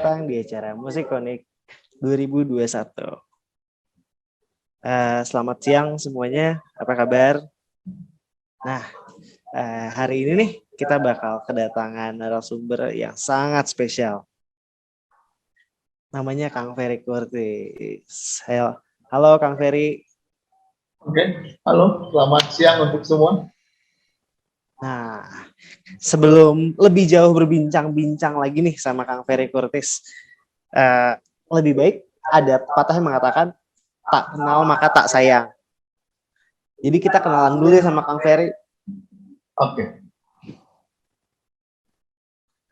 datang di acara Musikonik 2021. Selamat siang semuanya, apa kabar? Nah, hari ini nih kita bakal kedatangan narasumber yang sangat spesial. Namanya Kang Ferry Curtis. Halo Kang Ferry. Oke, halo, selamat siang untuk semua. Nah, sebelum lebih jauh berbincang-bincang lagi nih sama Kang Ferry Curtis, lebih baik ada pepatah yang mengatakan tak kenal maka tak sayang. Jadi kita kenalan dulu ya sama Kang Ferry. Oke.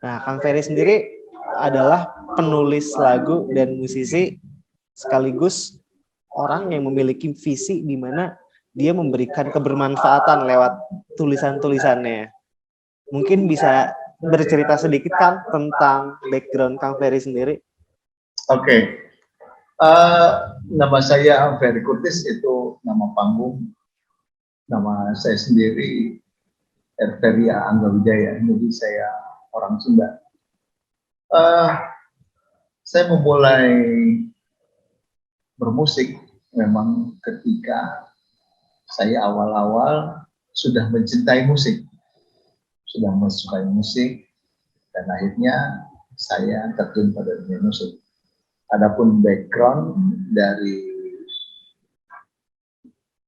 Nah, Kang Ferry sendiri adalah penulis lagu dan musisi sekaligus orang yang memiliki visi di mana dia memberikan kebermanfaatan lewat tulisan-tulisannya. Mungkin bisa bercerita sedikit kan tentang background Kang Ferry sendiri? Oke. Nama saya Ferry Curtis, itu nama panggung. Nama saya sendiri Ferya Angga Wijaya, jadi saya orang Sunda. Saya memulai bermusik memang ketika saya awal-awal sudah mencintai musik, sudah menyukai musik, dan akhirnya saya terjun pada dunia musik. Adapun background dari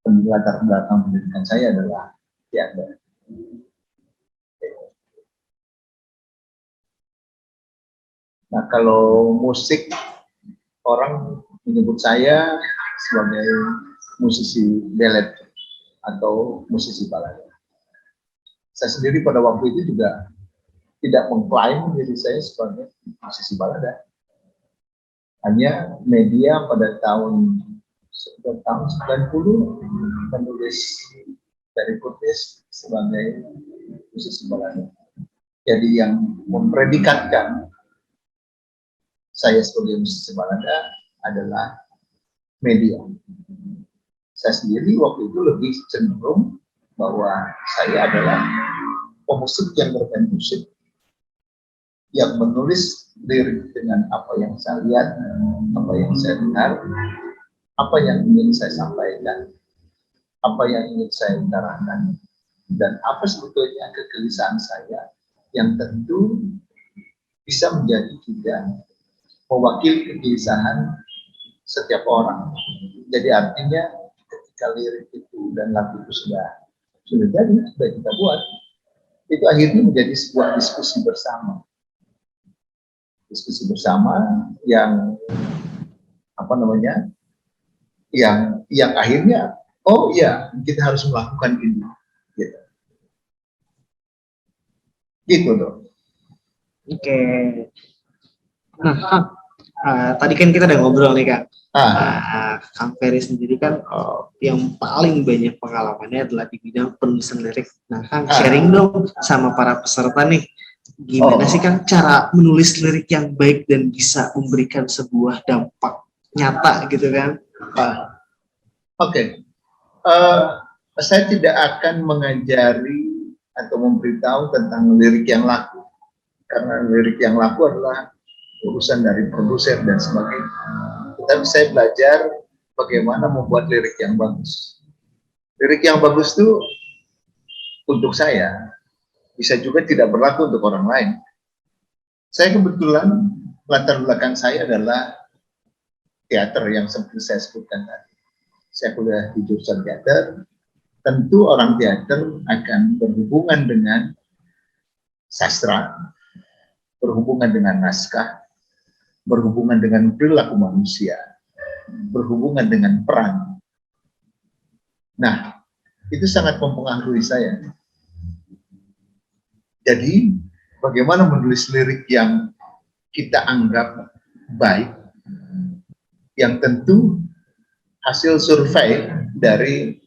latar belakang pendidikan saya adalah teater. Nah, kalau musik, orang menyebut saya sebagai musisi belet atau musisi balada. Saya sendiri pada waktu itu juga tidak mengklaim diri saya sebagai musisi balada. Hanya media pada tahun 90 menulis Ferry Curtis sebagai musisi balada. Jadi yang mempredikatkan saya sebagai musisi balada adalah media. Saya sendiri waktu itu lebih cenderung bahwa saya adalah pemusik yang bermain musik, yang menulis lirik dengan apa yang saya lihat, apa yang saya dengar, apa yang ingin saya sampaikan, apa yang ingin saya utarakan, dan apa sebetulnya kegelisahan saya yang tentu bisa menjadi juga mewakili kegelisahan setiap orang. Jadi artinya ketika lirik itu dan lagu itu sudah jadi, sudah kita buat, itu akhirnya menjadi sebuah diskusi bersama. Diskusi bersama yang yang akhirnya, oh iya, kita harus melakukan ini, gitu. Gitu dong. Oke. Nah, tadi kan kita udah ngobrol nih Kak. Kang Ferry sendiri kan yang paling banyak pengalamannya adalah di bidang penulisan lirik. Nah, Kang sharing dong sama para peserta nih, gimana sih Kang cara menulis lirik yang baik dan bisa memberikan sebuah dampak nyata gitu kan? Oke. Saya tidak akan mengajari atau memberitahu tentang lirik yang laku, karena lirik yang laku adalah urusan dari produser dan sebagainya. Tetapi saya belajar bagaimana membuat lirik yang bagus. Lirik yang bagus itu untuk saya bisa juga tidak berlaku untuk orang lain. Saya kebetulan latar belakang saya adalah teater yang seperti saya sebutkan tadi. Saya kuliah di jurusan teater. Tentu orang teater akan berhubungan dengan sastra, berhubungan dengan naskah, berhubungan dengan perilaku manusia, berhubungan dengan peran. Nah, itu sangat mempengaruhi saya. Jadi, bagaimana menulis lirik yang kita anggap baik, yang tentu hasil survei dari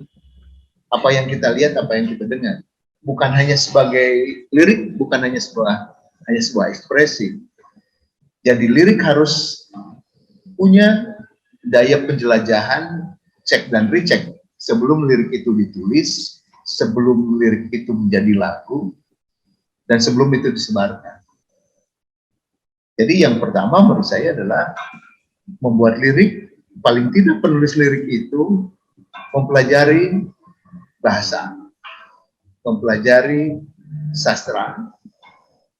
apa yang kita lihat, apa yang kita dengar. Bukan hanya sebagai lirik, bukan hanya sebuah ekspresi. Jadi lirik harus punya daya penjelajahan, cek dan recheck sebelum lirik itu ditulis, sebelum lirik itu menjadi lagu, dan sebelum itu disebarkan. Jadi yang pertama menurut saya adalah membuat lirik, paling tidak penulis lirik itu mempelajari bahasa, mempelajari sastra,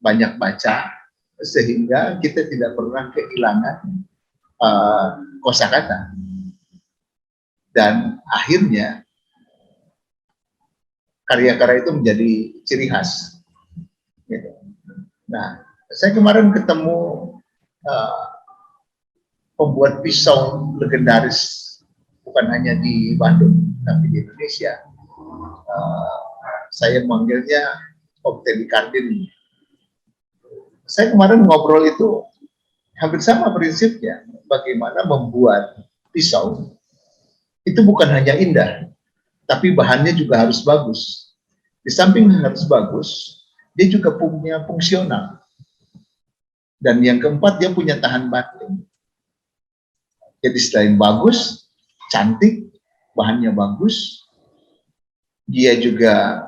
banyak baca, sehingga kita tidak pernah kehilangan kosakata. Dan akhirnya karya-karya itu menjadi ciri khas. Gitu. Nah, saya kemarin ketemu pembuat pisau legendaris, bukan hanya di Bandung, tapi di Indonesia. Saya manggilnya Om Teddy Kardin. Saya kemarin ngobrol itu hampir sama prinsipnya, bagaimana membuat pisau itu bukan hanya indah, tapi bahannya juga harus bagus. Di samping harus bagus, dia juga punya fungsional. Dan yang keempat, dia punya tahan banting. Jadi selain bagus, cantik, bahannya bagus, dia juga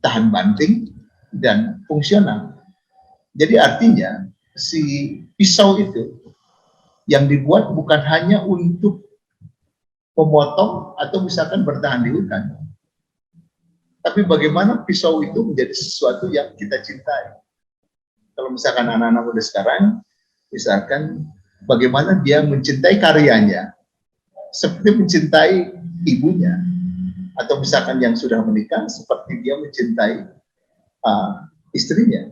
tahan banting dan fungsional. Jadi artinya si pisau itu yang dibuat bukan hanya untuk memotong atau misalkan bertahan di hutan, tapi bagaimana pisau itu menjadi sesuatu yang kita cintai. Kalau misalkan anak-anak muda sekarang, misalkan bagaimana dia mencintai karyanya seperti mencintai ibunya, atau misalkan yang sudah menikah seperti dia mencintai istrinya.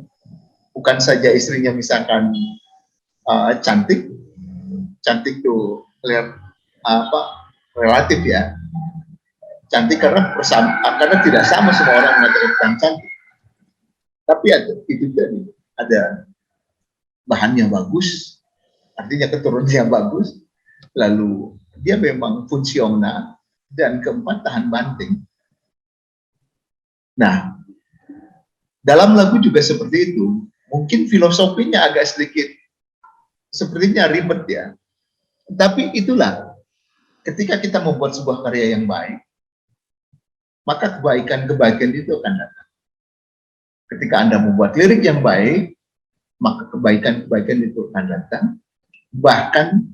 Bukan saja istrinya misalkan cantik itu relatif ya, cantik karena tidak sama semua orang mengatakan cantik, tapi itu tadi ada bahannya bagus, artinya keturunannya bagus, lalu dia memang fungsional, dan keempat tahan banting. Nah, dalam lagu juga seperti itu. Mungkin filosofinya agak sedikit sepertinya ribet ya, tapi itulah ketika kita membuat sebuah karya yang baik, maka kebaikan-kebaikan itu akan datang. Ketika Anda membuat lirik yang baik, maka kebaikan-kebaikan itu akan datang. Bahkan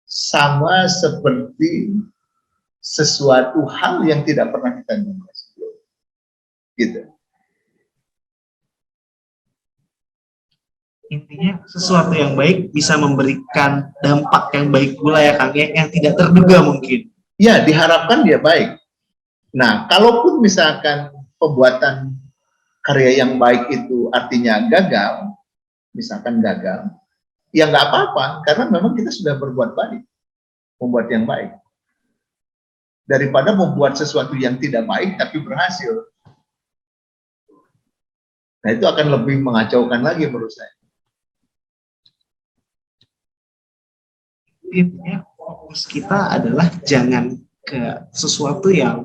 sama seperti sesuatu hal yang tidak pernah kita dengar sebelumnya. Gitu. Intinya sesuatu yang baik bisa memberikan dampak yang baik pula ya Kang ya, yang tidak terduga mungkin. Ya, diharapkan dia baik. Nah, kalaupun misalkan pembuatan karya yang baik itu artinya gagal, misalkan gagal, ya nggak apa-apa, karena memang kita sudah berbuat baik, membuat yang baik. Daripada membuat sesuatu yang tidak baik tapi berhasil. Nah, itu akan lebih mengacaukan lagi menurut saya. Intinya fokus kita adalah jangan ke sesuatu yang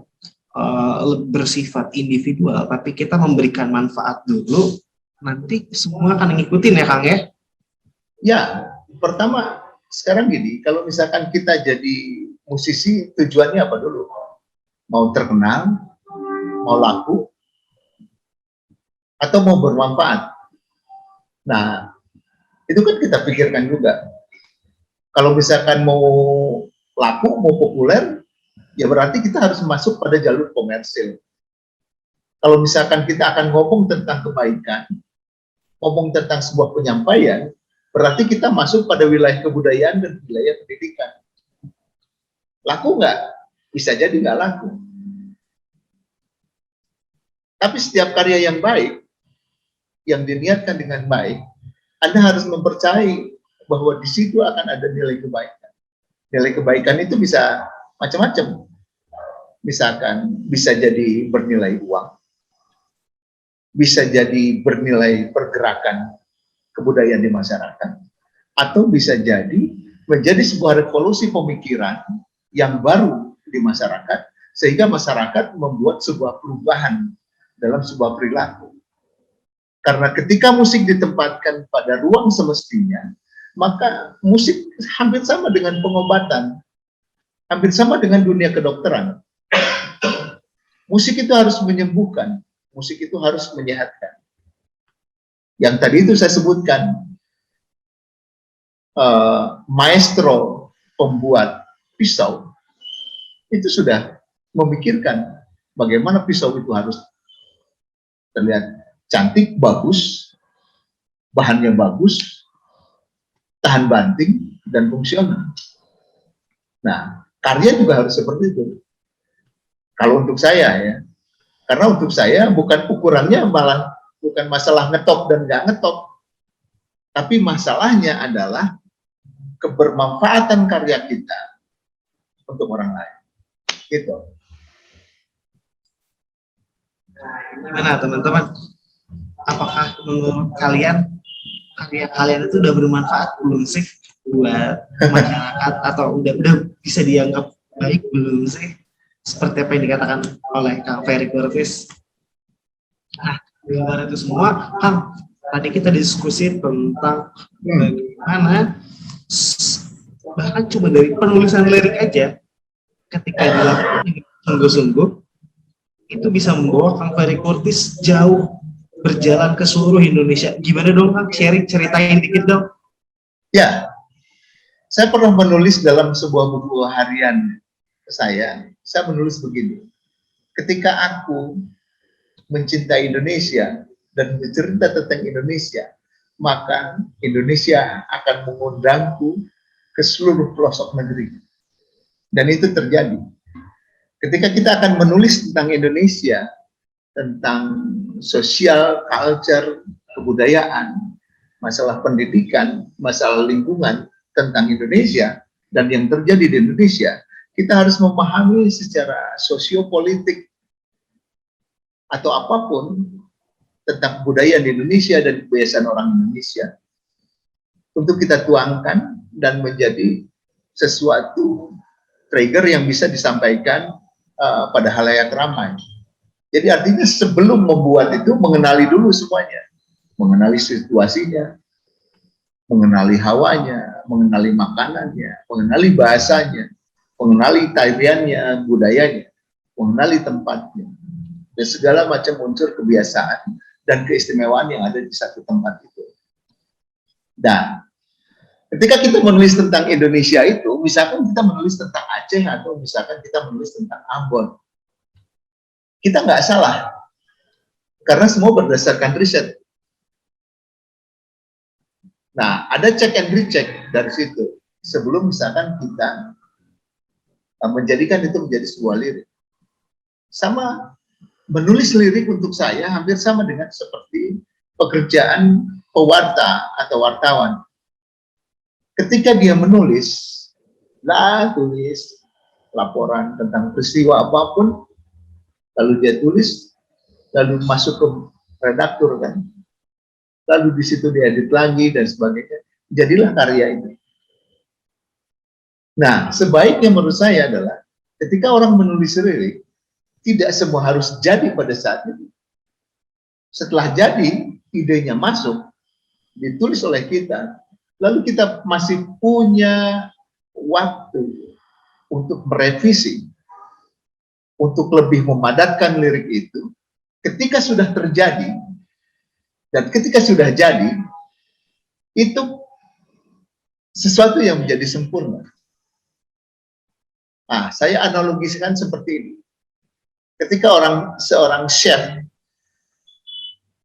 bersifat individual, tapi kita memberikan manfaat dulu, nanti semua akan ngikutin ya Kang ya? Ya, pertama sekarang gini, kalau misalkan kita jadi musisi, tujuannya apa dulu? Mau terkenal, mau laku, atau mau bermanfaat? Nah, itu kan kita pikirkan juga. Kalau misalkan mau laku, mau populer, ya berarti kita harus masuk pada jalur komersil. Kalau misalkan kita akan ngomong tentang kebaikan, ngomong tentang sebuah penyampaian, berarti kita masuk pada wilayah kebudayaan dan wilayah pendidikan. Laku nggak? Bisa jadi nggak laku. Tapi setiap karya yang baik, yang diniatkan dengan baik, Anda harus mempercayai bahwa di situ akan ada nilai kebaikan. Nilai kebaikan itu bisa macam-macam. Misalkan bisa jadi bernilai uang, bisa jadi bernilai pergerakan kebudayaan di masyarakat, atau bisa jadi menjadi sebuah revolusi pemikiran yang baru di masyarakat, sehingga masyarakat membuat sebuah perubahan dalam sebuah perilaku. Karena ketika musik ditempatkan pada ruang semestinya, maka musik hampir sama dengan pengobatan, hampir sama dengan dunia kedokteran. Musik itu harus menyembuhkan, musik itu harus menyehatkan. Yang tadi itu saya sebutkan, maestro pembuat pisau itu sudah memikirkan bagaimana pisau itu harus terlihat cantik, bagus, bahannya bagus, tahan banting, dan fungsional. Nah, karya juga harus seperti itu. Kalau untuk saya ya, karena untuk saya bukan ukurannya malah bukan masalah ngetop dan nggak ngetop, tapi masalahnya adalah kebermanfaatan karya kita untuk orang lain. Gitu. Gimana teman-teman? Apakah menurut kalian karya kalian itu udah bermanfaat belum sih buat masyarakat, atau udah bisa dianggap baik belum sih? Seperti apa yang dikatakan oleh Kang Ferry Curtis. Nah, di luar itu semua, Kang, tadi kita diskusi tentang bagaimana bahkan cuma dari penulisan lirik aja ketika dilakukan dengan sungguh-sungguh itu bisa membawa Kang Ferry Curtis jauh, berjalan ke seluruh Indonesia. Gimana dong Kang? Sharing, ceritain dikit dong. Ya, saya pernah menulis dalam sebuah buku harian saya menulis begini. Ketika aku mencintai Indonesia dan bercerita tentang Indonesia, maka Indonesia akan mengundangku ke seluruh pelosok negeri. Dan itu terjadi. Ketika kita akan menulis tentang Indonesia, tentang sosial, culture, kebudayaan, masalah pendidikan, masalah lingkungan, tentang Indonesia, dan yang terjadi di Indonesia, kita harus memahami secara sosiopolitik atau apapun tentang budaya di Indonesia dan kebiasaan orang Indonesia untuk kita tuangkan dan menjadi sesuatu trigger yang bisa disampaikan pada halayak ramai. Jadi artinya sebelum membuat itu mengenali dulu semuanya, mengenali situasinya, mengenali hawanya, mengenali makanannya, mengenali bahasanya, mengenali tariannya, budayanya, mengenali tempatnya, dan segala macam unsur kebiasaan dan keistimewaan yang ada di satu tempat itu. Dan ketika kita menulis tentang Indonesia itu, misalkan kita menulis tentang Aceh atau misalkan kita menulis tentang Ambon, kita nggak salah, karena semua berdasarkan riset. Nah, ada check and recheck dari situ, sebelum misalkan kita menjadikan itu menjadi sebuah lirik. Sama, menulis lirik untuk saya hampir sama dengan seperti pekerjaan pewarta atau wartawan. Ketika dia menulis, tulis laporan tentang peristiwa apapun, lalu dia tulis, lalu masuk ke redaktur kan, lalu di situ diedit lagi dan sebagainya, jadilah karya itu. Nah, sebaiknya menurut saya adalah ketika orang menulis lirik, tidak semua harus jadi pada saat itu. Setelah jadi, idenya masuk, ditulis oleh kita, lalu kita masih punya waktu untuk merevisi, untuk lebih memadatkan lirik itu. Ketika sudah terjadi, dan ketika sudah jadi, itu sesuatu yang menjadi sempurna. Nah, saya analogisikan seperti ini. Ketika seorang chef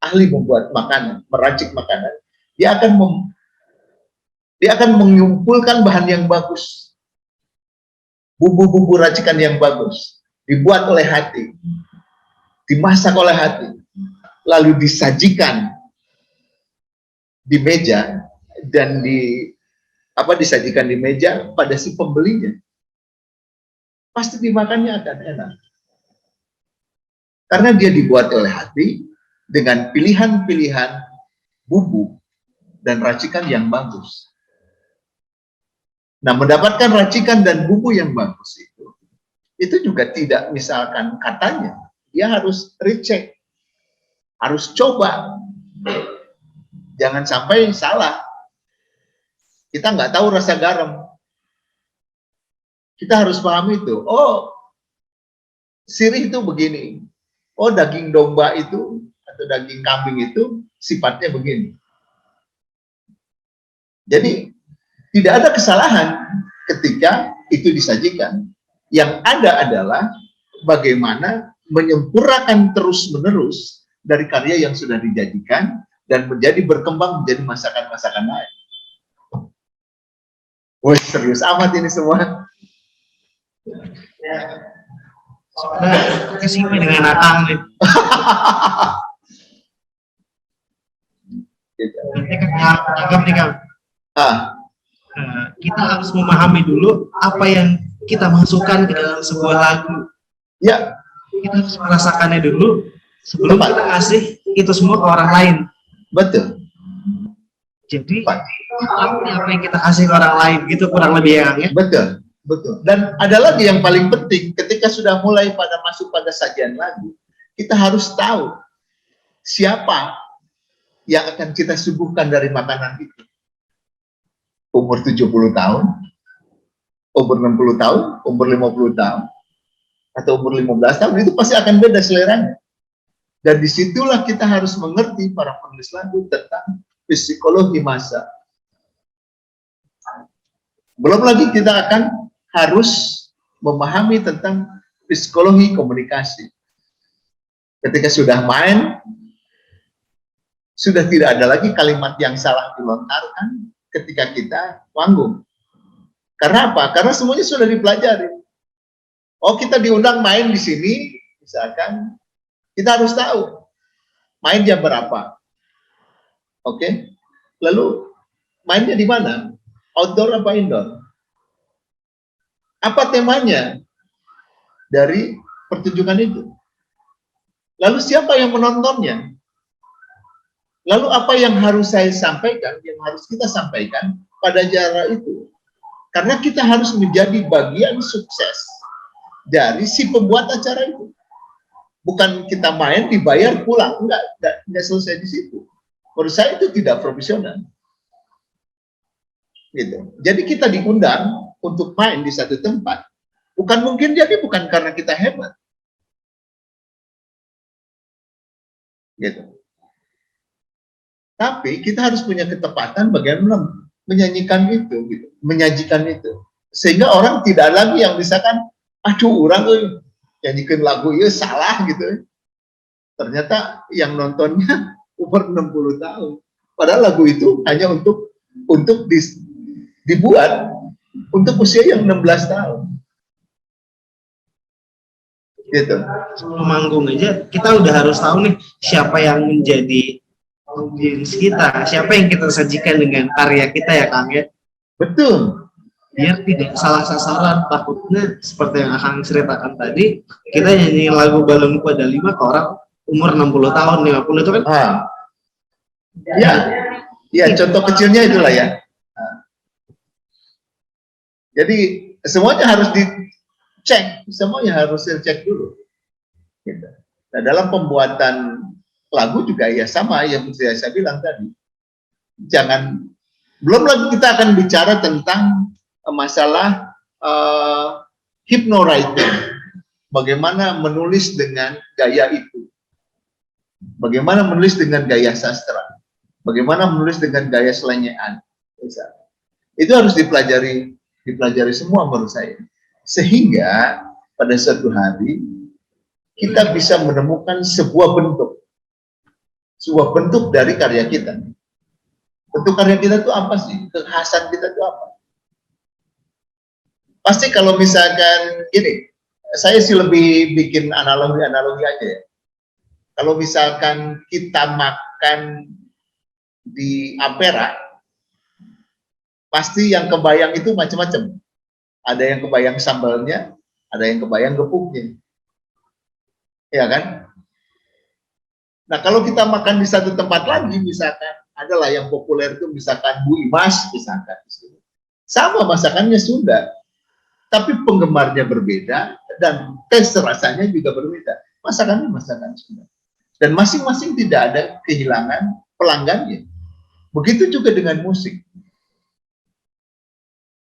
ahli membuat makanan, meracik makanan, dia akan mengumpulkan bahan yang bagus, bumbu-bumbu racikan yang bagus, dibuat oleh hati, dimasak oleh hati, lalu disajikan di meja dan disajikan di meja pada si pembelinya. Pasti dimakannya akan enak. Karena dia dibuat oleh hati dengan pilihan-pilihan bumbu dan racikan yang bagus. Nah, mendapatkan racikan dan bumbu yang bagus itu juga tidak misalkan katanya, dia harus recheck, harus coba. Jangan sampai salah. Kita nggak tahu rasa garam. Kita harus paham itu. Oh, sirih itu begini. Oh, daging domba itu atau daging kambing itu sifatnya begini. Jadi Tidak ada kesalahan ketika itu disajikan. Yang ada adalah bagaimana menyempurnakan terus-menerus dari karya yang sudah dijanjikan dan menjadi berkembang menjadi masakan-masakan lain. Wah, serius amat ini semua. Sebenarnya kesini dengan Akang nih. Nanti kan anggap nih Kang. Kita harus memahami dulu apa yang kita masukkan ke dalam sebuah lagu. Ya. Kita harus merasakannya dulu sebelum kita ngasih itu semua ke orang lain. Betul. Jadi apa yang kita kasih ke orang lain gitu kurang lebih ya. Betul, betul. Dan ada lagi yang paling penting, ketika sudah mulai masuk pada sajian lagu, kita harus tahu siapa yang akan kita suguhkan dari makanan itu. Umur 70 tahun, umur 60 tahun, umur 50 tahun, atau umur 15 tahun, itu pasti akan beda seleranya. Dan disitulah kita harus mengerti para penulis lagu tentang psikologi masa. Belum lagi kita akan harus memahami tentang psikologi komunikasi. Ketika sudah main, sudah tidak ada lagi kalimat yang salah dilontarkan ketika kita panggung. Karena apa? Karena semuanya sudah dipelajari. Oh, kita diundang main di sini, misalkan, kita harus tahu main jam berapa. Oke, lalu mainnya di mana? Outdoor apa indoor? Apa temanya dari pertunjukan itu? Lalu siapa yang menontonnya? Lalu apa yang harus saya sampaikan, yang harus kita sampaikan pada acara itu? Karena kita harus menjadi bagian sukses dari si pembuat acara itu. Bukan kita main, dibayar, pulang. Enggak selesai di situ. Menurut saya itu tidak profesional. Gitu. Jadi kita diundang untuk main di satu tempat. Bukan mungkin jadi bukan karena kita hebat. Gitu. Tapi kita harus punya ketepatan bagaimana menyanyikan itu, gitu. Menyajikan itu. Sehingga orang tidak lagi yang misalkan, aduh orang nyanyikan lagu ya salah gitu. Ternyata yang nontonnya umur 60 tahun. Padahal lagu itu hanya untuk dibuat untuk usia yang 16 tahun. Gitu. Sebelum manggung aja kita udah harus tahu nih siapa yang menjadi audiens kita, siapa yang kita sajikan dengan karya kita ya Kang ya. Betul. Biar tidak salah sasaran, takutnya seperti yang Akang ceritakan tadi, kita nyanyi lagu Balonku Ada 5 ke orang umur 60 tahun, 50 itu kan. Ya, contoh kecilnya itulah ya. Jadi semuanya harus dicek, semuanya harus dicek dulu. Gitu. Nah, dalam pembuatan lagu juga ya sama yang saya bilang tadi. Jangan, belum lagi kita akan bicara tentang masalah hypnowriting. Bagaimana menulis dengan gaya itu. Bagaimana menulis dengan gaya sastra. Bagaimana menulis dengan gaya selengean. Itu harus dipelajari semua menurut saya. Sehingga pada suatu hari kita bisa menemukan sebuah bentuk dari karya kita. Bentuk karya kita itu apa sih? Kekhasan kita itu apa? Pasti kalau misalkan gini, saya sih lebih bikin analogi aja ya. Kalau misalkan kita makan di Ampera, pasti yang kebayang itu macam-macam. Ada yang kebayang sambalnya, ada yang kebayang gepuknya. Ya kan? Nah, kalau kita makan di satu tempat lagi, misalkan, adalah yang populer itu misalkan Bu Imas, misalkan. Sama masakannya Sunda, tapi penggemarnya berbeda, dan tes rasanya juga berbeda. Masakannya masakan Sunda. Dan masing-masing tidak ada kehilangan pelanggannya. Begitu juga dengan musik.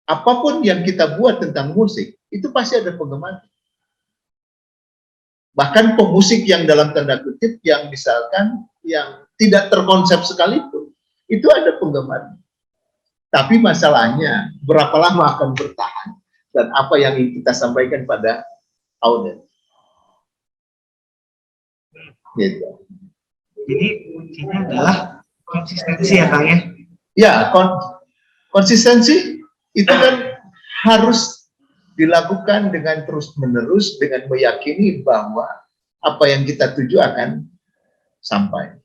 Apapun yang kita buat tentang musik, itu pasti ada penggemar. Bahkan pemusik yang dalam tanda kutip, yang misalkan, yang tidak terkonsep sekalipun, itu ada penggemar. Tapi masalahnya berapa lama akan bertahan dan apa yang ingin kita sampaikan pada audiens. Gitu. Jadi kuncinya adalah konsistensi ya Kang ya? Ya, konsistensi itu kan harus dilakukan dengan terus-menerus, dengan meyakini bahwa apa yang kita tuju akan sampai.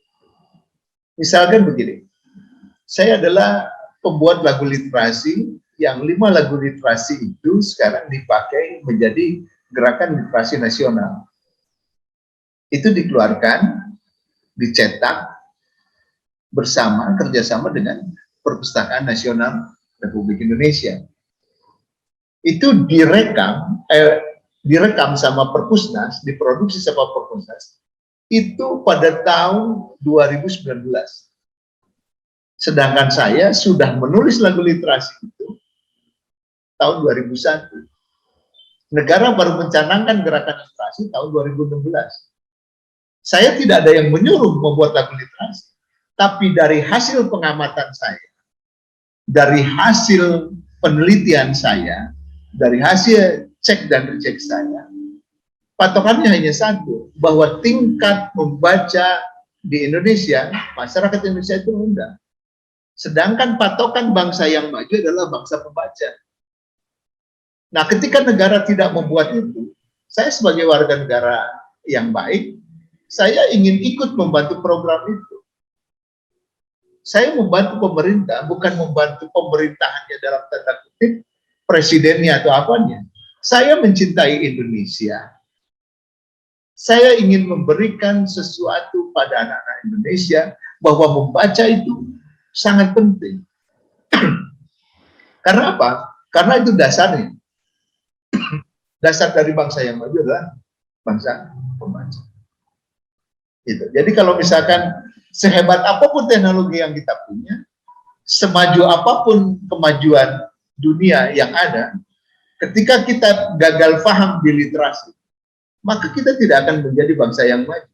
Misalkan begini, saya adalah pembuat lagu literasi, yang 5 lagu literasi itu sekarang dipakai menjadi gerakan literasi nasional. Itu dikeluarkan, dicetak, kerjasama dengan Perpustakaan Nasional Republik Indonesia. Itu direkam sama Perpusnas, diproduksi sama Perpusnas, itu pada tahun 2019. Sedangkan saya sudah menulis lagu literasi itu tahun 2001. Negara baru mencanangkan gerakan literasi tahun 2016. Saya tidak ada yang menyuruh membuat lagu literasi, tapi dari hasil pengamatan saya, dari hasil penelitian saya, dari hasil cek dan recheck saya, patokannya hanya satu, bahwa tingkat membaca di Indonesia, masyarakat Indonesia itu rendah. Sedangkan patokan bangsa yang maju adalah bangsa pembaca. Nah, ketika negara tidak membuat itu, saya sebagai warga negara yang baik, saya ingin ikut membantu program itu. Saya membantu pemerintah, bukan membantu pemerintahannya dalam tanda kutip, presidennya atau apanya. Saya mencintai Indonesia. Saya ingin memberikan sesuatu pada anak-anak Indonesia bahwa membaca itu sangat penting. Karena apa? Karena itu dasarnya. Dasar dari bangsa yang maju adalah bangsa pembaca. Gitu. Jadi kalau misalkan sehebat apapun teknologi yang kita punya, semaju apapun kemajuan dunia yang ada, ketika kita gagal paham di literasi, maka kita tidak akan menjadi bangsa yang maju.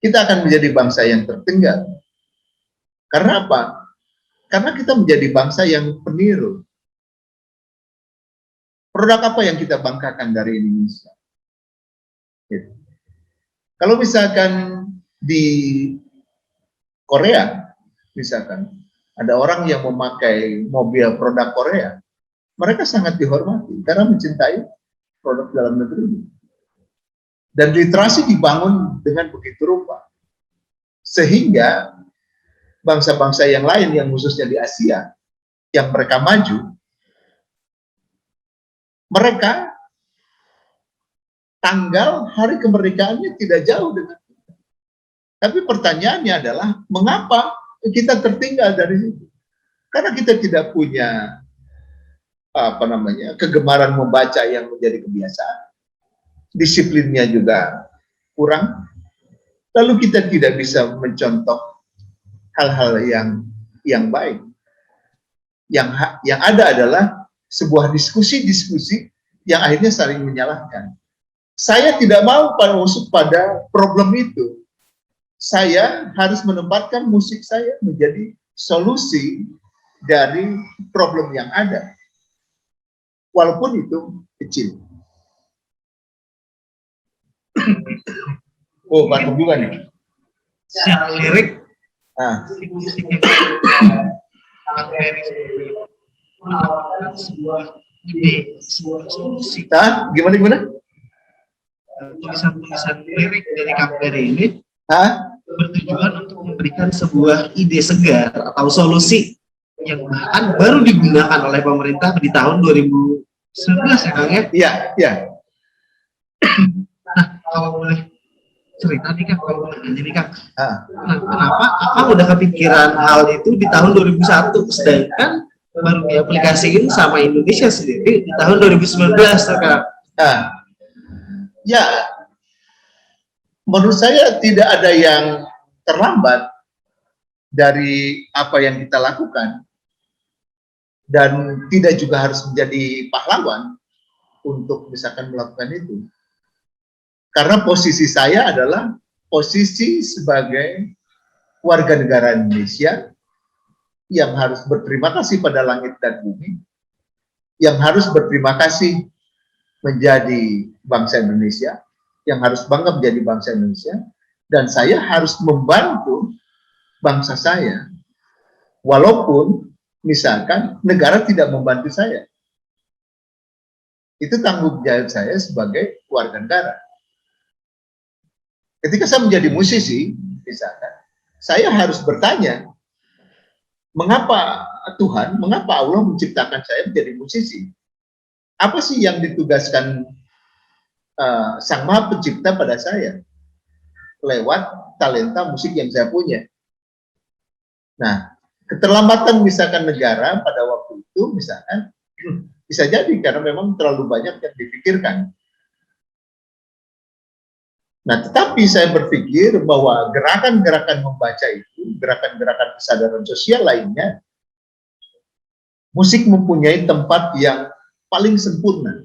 Kita akan menjadi bangsa yang tertinggal. Karena apa? Karena kita menjadi bangsa yang peniru. Produk apa yang kita banggakan dari Indonesia? Gitu. Kalau misalkan di Korea, misalkan ada orang yang memakai mobil produk Korea, mereka sangat dihormati karena mencintai produk dalam negeri. Dan literasi dibangun dengan begitu rupa. Sehingga bangsa-bangsa yang lain yang khususnya di Asia, yang mereka maju, mereka tanggal hari kemerdekaannya tidak jauh dengan kita. Tapi pertanyaannya adalah, mengapa kita tertinggal dari situ? Karena kita tidak punya kegemaran membaca yang menjadi kebiasaan. Disiplinnya juga kurang. Lalu kita tidak bisa mencontoh hal-hal yang baik. Yang ada adalah sebuah diskusi-diskusi yang akhirnya saling menyalahkan. Saya tidak mau masuk pada problem itu. Saya harus menempatkan musik saya menjadi solusi dari problem yang ada. Walaupun itu kecil. Oh, batuk juga nih. Secara lirik, sebuah ide, sebuah solusi. Gimana? Tulisan-tulisan lirik dari Kang Ferry ini bertujuan untuk memberikan sebuah ide segar atau solusi yang bahkan baru digunakan oleh pemerintah di tahun 2019 ya Kang ya? Iya. Nah, kalau boleh cerita nih Kang, kalau boleh nanya nih Kang, kenapa Akang udah kepikiran hal itu di tahun 2001 sedangkan baru diaplikasiin sama Indonesia sendiri di tahun 2019 Kang? Ya, menurut saya tidak ada yang terlambat dari apa yang kita lakukan dan tidak juga harus menjadi pahlawan untuk misalkan melakukan itu. Karena posisi saya adalah posisi sebagai warga negara Indonesia yang harus berterima kasih pada langit dan bumi, yang harus berterima kasih menjadi bangsa Indonesia, yang harus bangga menjadi bangsa Indonesia, dan saya harus membantu bangsa saya, walaupun misalkan negara tidak membantu saya. Itu tanggung jawab saya sebagai warga negara. Ketika saya menjadi musisi, misalkan, saya harus bertanya, mengapa Tuhan, mengapa Allah menciptakan saya menjadi musisi? Apa sih yang ditugaskan Sang Maha Pencipta pada saya lewat talenta musik yang saya punya? Nah, keterlambatan misalkan negara pada waktu itu, misalkan, bisa jadi karena memang terlalu banyak yang dipikirkan. Nah, tetapi saya berpikir bahwa gerakan-gerakan membaca itu, gerakan-gerakan kesadaran sosial lainnya, musik mempunyai tempat yang paling sempurna.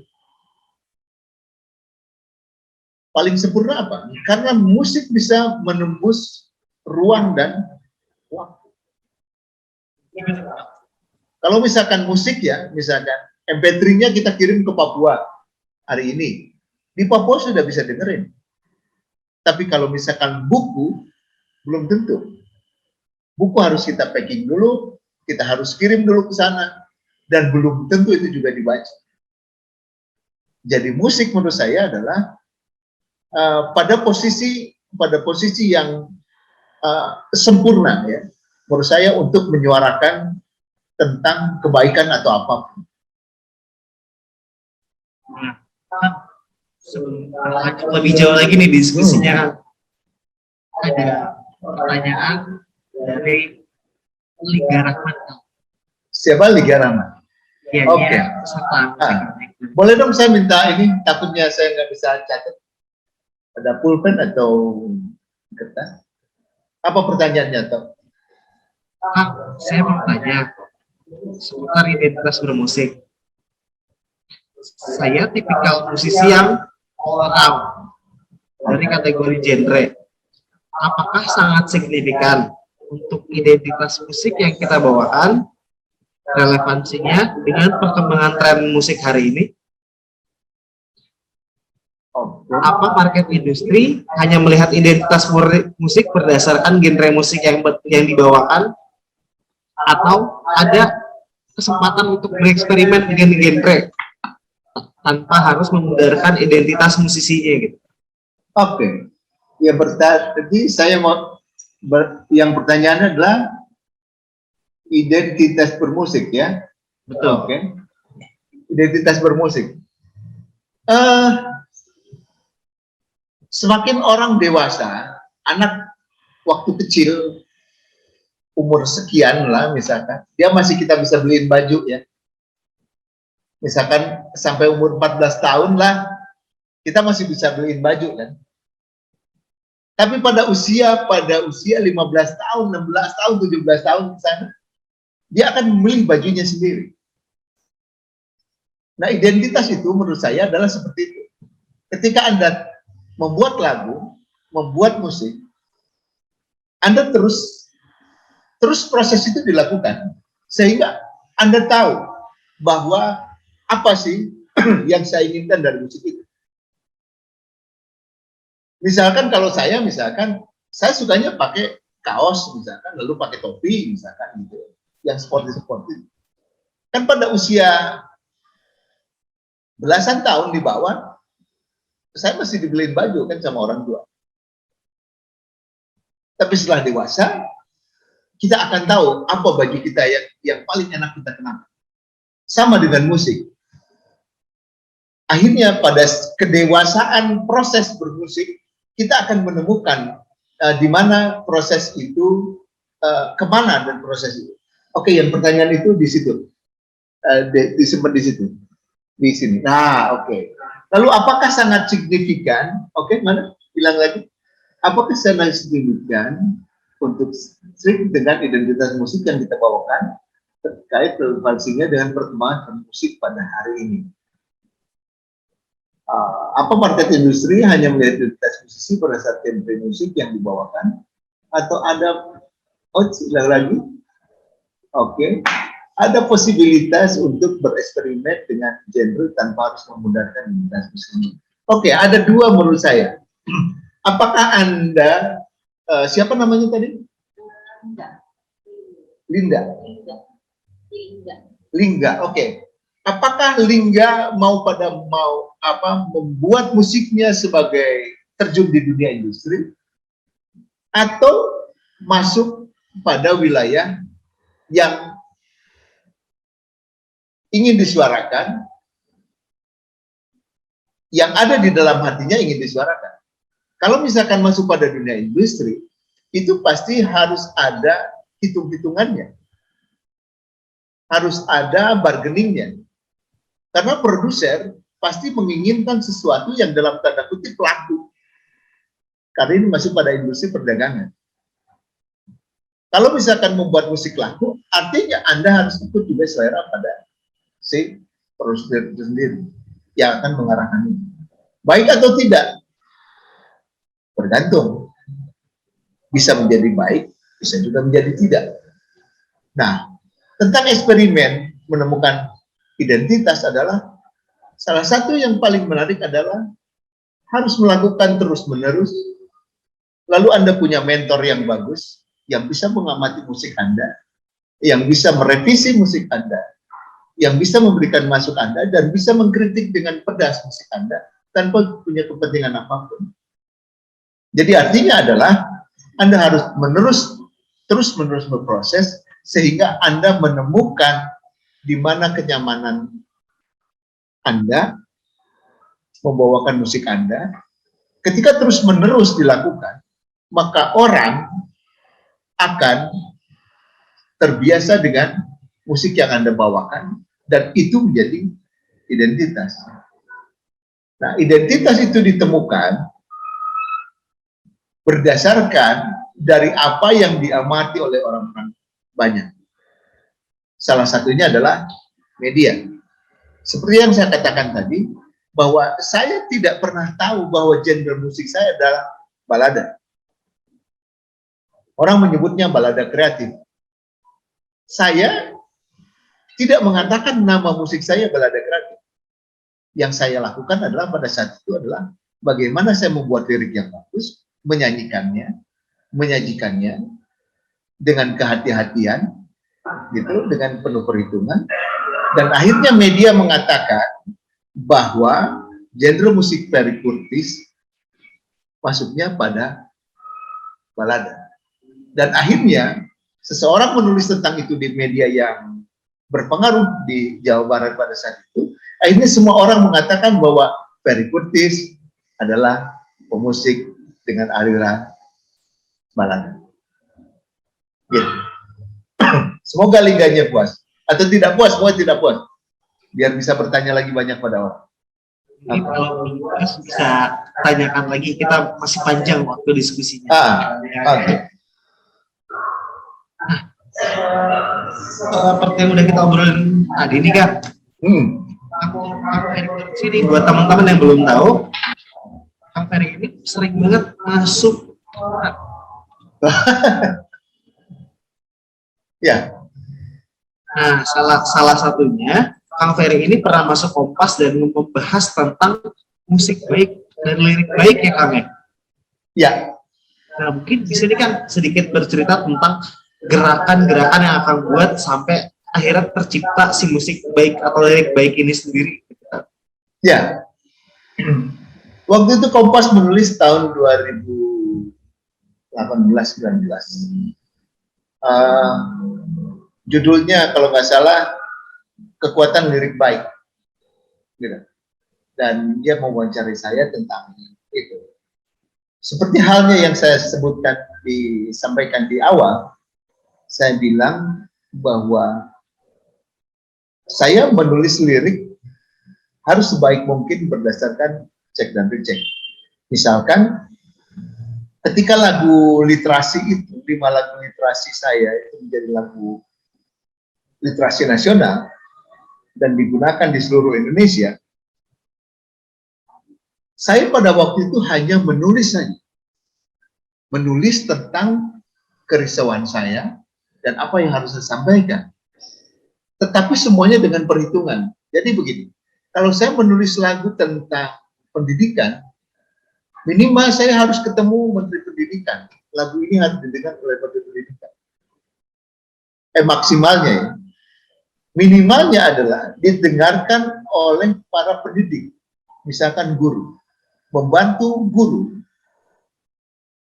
Paling sempurna apa? Karena musik bisa menembus ruang dan waktu. Kalau misalkan musik ya, misalkan MP3-nya kita kirim ke Papua hari ini, di Papua sudah bisa dengerin. Tapi kalau misalkan buku, belum tentu. Buku harus kita packing dulu, kita harus kirim dulu ke sana, dan belum tentu itu juga dibaca. Jadi musik menurut saya adalah pada posisi yang sempurna ya, menurut saya untuk menyuarakan tentang kebaikan atau apapun. Sebelum lebih jauh lagi nih diskusinya, ada pertanyaan dari Liga Rahmat. Siapa Liga Rahmat? Ya, Oke. Boleh dong saya minta ini, takutnya saya nggak bisa catat. Ada pulpen atau kertas? Apa pertanyaannya, Tom? Saya mau tanya seputar identitas bermusik. Saya tipikal musisi yang all around dari kategori genre. Apakah sangat signifikan untuk identitas musik yang kita bawakan, relevansinya dengan perkembangan tren musik hari ini? Apa market industri hanya melihat identitas musik berdasarkan genre musik yang dibawakan, atau ada kesempatan untuk bereksperimen dengan genre tanpa harus memudarkan identitas musisinya gitu? Oke. Ya berarti saya mau yang pertanyaannya adalah identitas bermusik ya. Betul. Oke. Identitas bermusik. Semakin orang dewasa, anak waktu kecil umur sekian lah misalkan, dia masih kita bisa beliin baju ya. Misalkan sampai umur 14 tahun lah, kita masih bisa beliin baju kan. Tapi pada usia 15 tahun, 16 tahun, 17 tahun di sana, dia akan memilih bajunya sendiri. Nah, identitas itu menurut saya adalah seperti itu. Ketika Anda membuat lagu, membuat musik, Anda terus proses itu dilakukan, sehingga Anda tahu bahwa apa sih yang saya inginkan dari musik itu. Misalkan kalau saya, sukanya pakai kaos misalkan, lalu pakai topi misalkan gitu, yang sporty. Kan pada usia belasan tahun di bawah, saya masih dibeliin baju kan sama orang tua. Tapi setelah dewasa, kita akan tahu apa baju kita yang paling enak kita kenakan. Sama dengan musik. Akhirnya pada kedewasaan proses bermusik, kita akan menemukan di mana proses itu, kemana dan proses itu. Oke, yang pertanyaan itu di situ, disimpan di situ, di sini. Nah, oke. Lalu apakah sangat signifikan? Oke, mana? Bilang lagi. Apakah sangat signifikan untuk strict dengan identitas musik yang kita bawakan terkait relevansinya dengan perkembangan musik pada hari ini? Apa market industri hanya melihat identitas musisi berdasarkan genre musik yang dibawakan, atau ada lagi Oke. Ada posibilitas untuk bereksperimen dengan genre tanpa harus memudahkan identitas muslim. Oke, ada dua menurut saya. Apakah Anda, siapa namanya tadi? Linda. Lingga, oke. Apakah Lingga mau membuat musiknya sebagai terjun di dunia industri atau masuk pada wilayah yang ingin disuarakan, yang ada di dalam hatinya ingin disuarakan. Kalau misalkan masuk pada dunia industri, itu pasti harus ada hitung-hitungannya. Harus ada bargainingnya. Karena produser pasti menginginkan sesuatu yang dalam tanda kutip laku. Karena ini masuk pada industri perdagangan. Kalau misalkan membuat musik laku, artinya Anda harus ikut juga selera pada si produser itu sendiri yang akan mengarahkan ini. Baik atau tidak, bergantung. Bisa menjadi baik, bisa juga menjadi tidak. Nah, tentang eksperimen menemukan identitas adalah salah satu yang paling menarik adalah harus melakukan terus-menerus. Lalu Anda punya mentor yang bagus, yang bisa mengamati musik Anda, yang bisa merevisi musik Anda, yang bisa memberikan masuk Anda, dan bisa mengkritik dengan pedas musik Anda, tanpa punya kepentingan apapun. Jadi artinya adalah Anda harus terus-menerus berproses, sehingga Anda menemukan di mana kenyamanan Anda membawakan musik Anda. Ketika terus-menerus dilakukan, maka orang akan terbiasa dengan musik yang Anda bawakan, dan itu menjadi identitas. Nah, identitas itu ditemukan berdasarkan dari apa yang diamati oleh orang-orang banyak. Salah satunya adalah media. Seperti yang saya katakan tadi, bahwa saya tidak pernah tahu bahwa genre musik saya adalah balada. Orang menyebutnya balada kreatif. Saya tidak mengatakan nama musik saya balada kreatif. Yang saya lakukan adalah pada saat itu adalah bagaimana saya membuat lirik yang bagus, menyanyikannya, menyajikannya dengan kehati-hatian, gitu, dengan penuh perhitungan, dan akhirnya media mengatakan bahwa genre musik Ferry Curtis masuknya pada balada. Dan akhirnya seseorang menulis tentang itu di media yang berpengaruh di Jawa Barat pada saat itu. Akhirnya semua orang mengatakan bahwa Ferry Curtis adalah pemusik dengan aliran balada. Gitu. Semoga Lingganya puas. Atau tidak puas, semua tidak puas. Biar bisa bertanya lagi banyak pada orang. Ini kalau belum puas bisa tanyakan lagi, kita masih panjang waktu diskusinya. Oke. Seperti yang udah kita obrolin tadi nih Kak. Aku sini buat teman-teman yang belum tahu, Kang Ferry ini sering banget masuk. Ya. Nah, salah satunya Kang Ferry ini pernah masuk Kompas dan membahas tentang musik baik dan lirik baik ya Kang ya. Ya. Nah, mungkin bisa nih kan sedikit bercerita tentang gerakan-gerakan yang akan buat sampai akhirnya tercipta si musik baik atau lirik baik ini sendiri. Ya. Waktu itu Kompas menulis tahun 2018-19. Judulnya kalau nggak salah Kekuatan Lirik Baik. Gitu. Dan dia mewawancari saya tentang itu. Seperti halnya yang saya sebutkan disampaikan di awal, saya bilang bahwa saya menulis lirik harus sebaik mungkin berdasarkan cek dan recheck. Misalkan ketika lagu literasi itu, 5 lagu literasi saya itu menjadi lagu literasi nasional dan digunakan di seluruh Indonesia, saya pada waktu itu hanya menulis saja. Menulis tentang kerisauan saya, dan apa yang harus saya sampaikan. Tetapi semuanya dengan perhitungan. Jadi begini, kalau saya menulis lagu tentang pendidikan, minimal saya harus ketemu Menteri Pendidikan. Lagu ini harus didengar oleh Menteri Pendidikan. Maksimalnya ya. Minimalnya adalah didengarkan oleh para pendidik. Misalkan guru.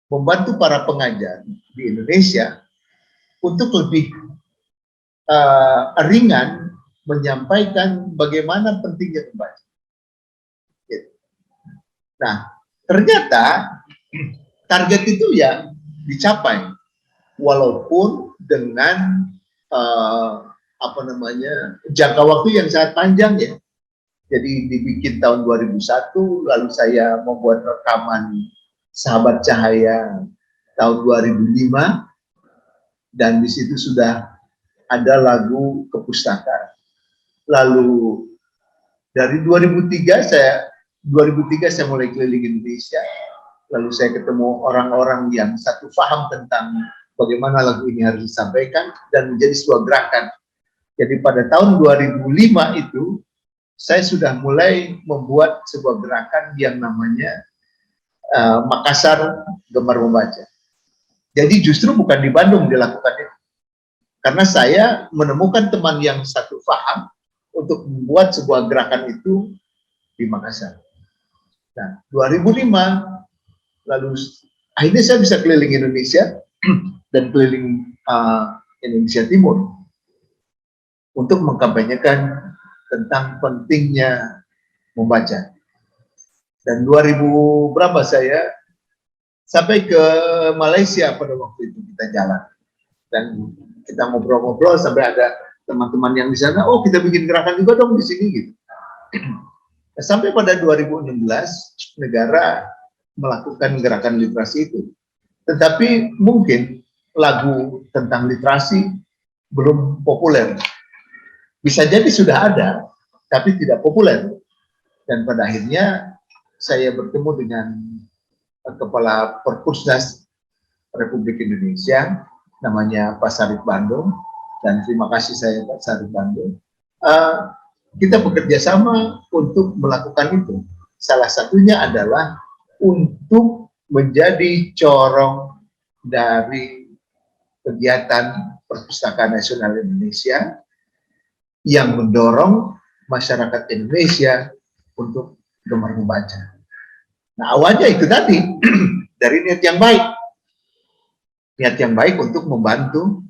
Membantu para pengajar di Indonesia untuk lebih ringan menyampaikan bagaimana pentingnya membaca. Nah, ternyata target itu ya dicapai, walaupun dengan jangka waktu yang sangat panjang ya. Jadi dibikin tahun 2001, lalu saya membuat rekaman Sahabat Cahaya tahun 2005, dan di situ sudah ada lagu Kepustaka. Lalu dari 2003 saya mulai keliling Indonesia, lalu saya ketemu orang-orang yang satu paham tentang bagaimana lagu ini harus disampaikan dan menjadi sebuah gerakan. Jadi pada tahun 2005 itu saya sudah mulai membuat sebuah gerakan yang namanya Makassar Gemar Membaca. Jadi justru bukan di Bandung dilakukan itu, karena saya menemukan teman yang satu paham untuk membuat sebuah gerakan itu di Makassar. Nah, 2005 lalu akhirnya saya bisa keliling Indonesia dan keliling Indonesia Timur untuk mengkampanyekan tentang pentingnya membaca. Dan 2000 berapa saya sampai ke Malaysia pada waktu itu kita jalan dan kita ngobrol-ngobrol sampai ada teman-teman yang di sana, oh kita bikin gerakan juga dong di sini gitu. Sampai pada 2016 negara melakukan gerakan literasi itu. Tetapi mungkin lagu tentang literasi belum populer. Bisa jadi sudah ada, tapi tidak populer. Dan pada akhirnya saya bertemu dengan Kepala Perpusnas Republik Indonesia, namanya Pak Sarip Bandung, dan terima kasih saya Pak Sarip Bandung. Kita bekerja sama untuk melakukan itu. Salah satunya adalah untuk menjadi corong dari kegiatan Perpustakaan Nasional Indonesia yang mendorong masyarakat Indonesia untuk gemar membaca. Nah, awalnya itu tadi dari niat yang baik untuk membantu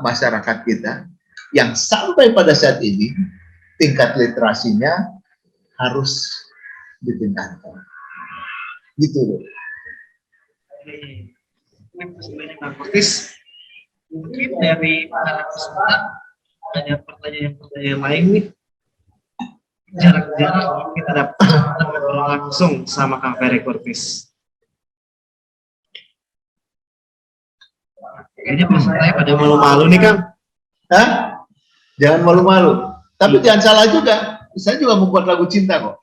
masyarakat kita yang sampai pada saat ini tingkat literasinya harus ditingkatkan. Gitu loh. Mungkin dari para peserta ada pertanyaan lain nih. Jarak-jarak kita dapat ngobrol langsung sama Kang Ferry Kurtis. Kayaknya pesertanya pada malu-malu nih Kang. Hah? Jangan malu-malu. Tapi jangan salah juga. Saya juga membuat lagu cinta kok.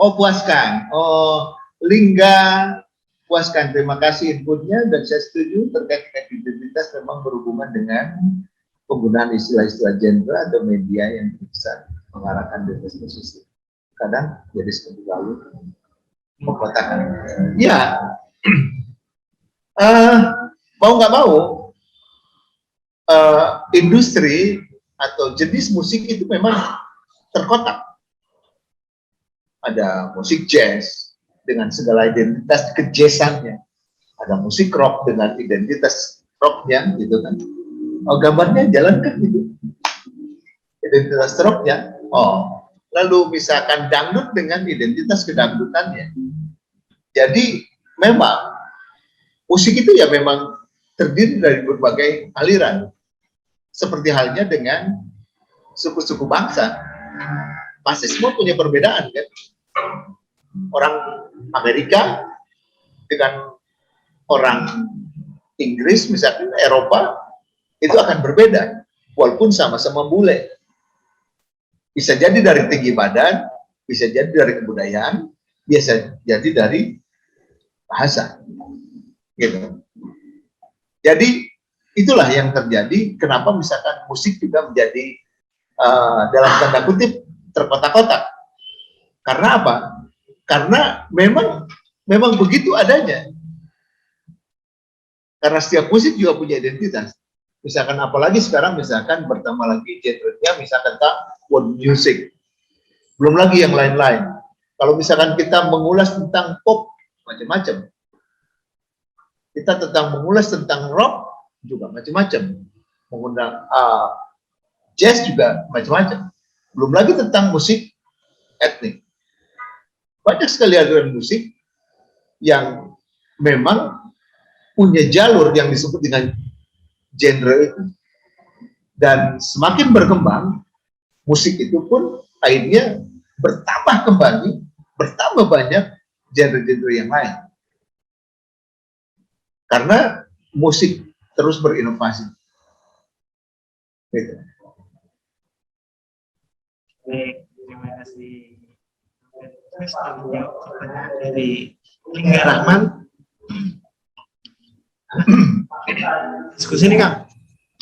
Oh puaskan. Oh Lingga puaskan. Terima kasih inputnya dan saya setuju terkait dengan identitas memang berhubungan dengan penggunaan istilah-istilah genre atau media yang bisa mengarahkan diskusi. Kadang jadi seperti lalu mengkotakkan. Ya, mau nggak mau, industri atau jenis musik itu memang terkotak. Ada musik jazz dengan segala identitas kejazzannya, ada musik rock dengan identitas rocknya, gitu kan. Oh, gambarnya jalankan gitu. Identitas rocknya. Oh, lalu misalkan dangdut dengan identitas kedangdutannya. Jadi memang musik itu ya memang terdiri dari berbagai aliran. Seperti halnya dengan suku-suku bangsa. Pasti semua punya perbedaan kan. Orang Amerika dengan orang Inggris misalkan Eropa itu akan berbeda walaupun sama-sama bule. Bisa jadi dari tinggi badan, bisa jadi dari kebudayaan, bisa jadi dari bahasa. Gitu. Jadi itulah yang terjadi. Kenapa misalkan musik juga menjadi dalam tanda kutip terkotak-kotak. Karena apa? Karena memang begitu adanya. Karena setiap musik juga punya identitas. Misalkan apalagi sekarang misalkan bertambah lagi genre-nya misalkan world music. Belum lagi yang lain-lain. Kalau misalkan kita mengulas tentang pop, macam-macam. Kita mengulas tentang rock, juga macam-macam. Mengundang jazz juga macam-macam. Belum lagi tentang musik etnik. Banyak sekali aliran musik yang memang punya jalur yang disebut dengan genre itu. Dan semakin berkembang, musik itu pun akhirnya bertambah kembali, bertambah banyak genre-genre yang lain. Karena musik terus berinovasi. Gitu. Baik, terima kasih. Terus menjawab pertanyaan dari Lingga Rahman. Diskusi ini Kang.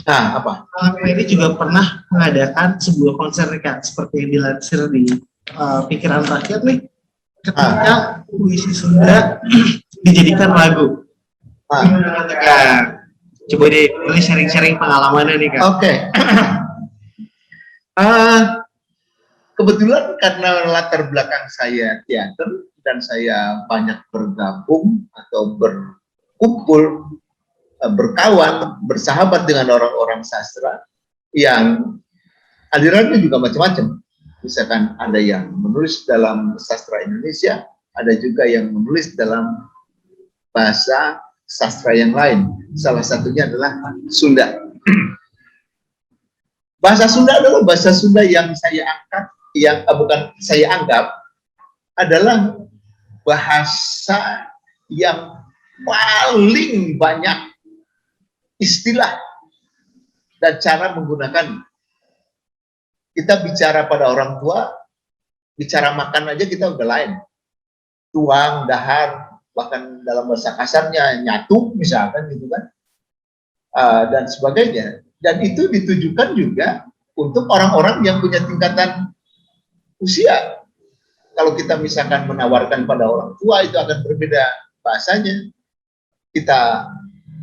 Nah, apa? Ini juga pernah mengadakan sebuah konser nih Kak, seperti yang dilansir di Pikiran Rakyat nih, ketika puisi Sunda dijadikan lagu. Coba deh, boleh sharing-sharing pengalamannya nih Kak. Oke. Kebetulan karena latar belakang saya teater dan saya banyak bergabung atau berkumpul, berkawan, bersahabat dengan orang-orang sastra yang alirannya juga macam-macam. Misalkan ada yang menulis dalam sastra Indonesia, ada juga yang menulis dalam bahasa sastra yang lain. Salah satunya adalah Sunda. Bahasa Sunda adalah bahasa Sunda yang saya angkat, yang bukan saya anggap adalah bahasa yang paling banyak istilah dan cara menggunakan. Kita bicara pada orang tua, bicara makan aja kita udah lain. Tuang, dahar, bahkan dalam bahasa kasarnya nyatu misalkan gitu kan, dan sebagainya. Dan itu ditujukan juga untuk orang-orang yang punya tingkatan usia. Kalau kita misalkan menawarkan pada orang tua, itu akan berbeda bahasanya. Kita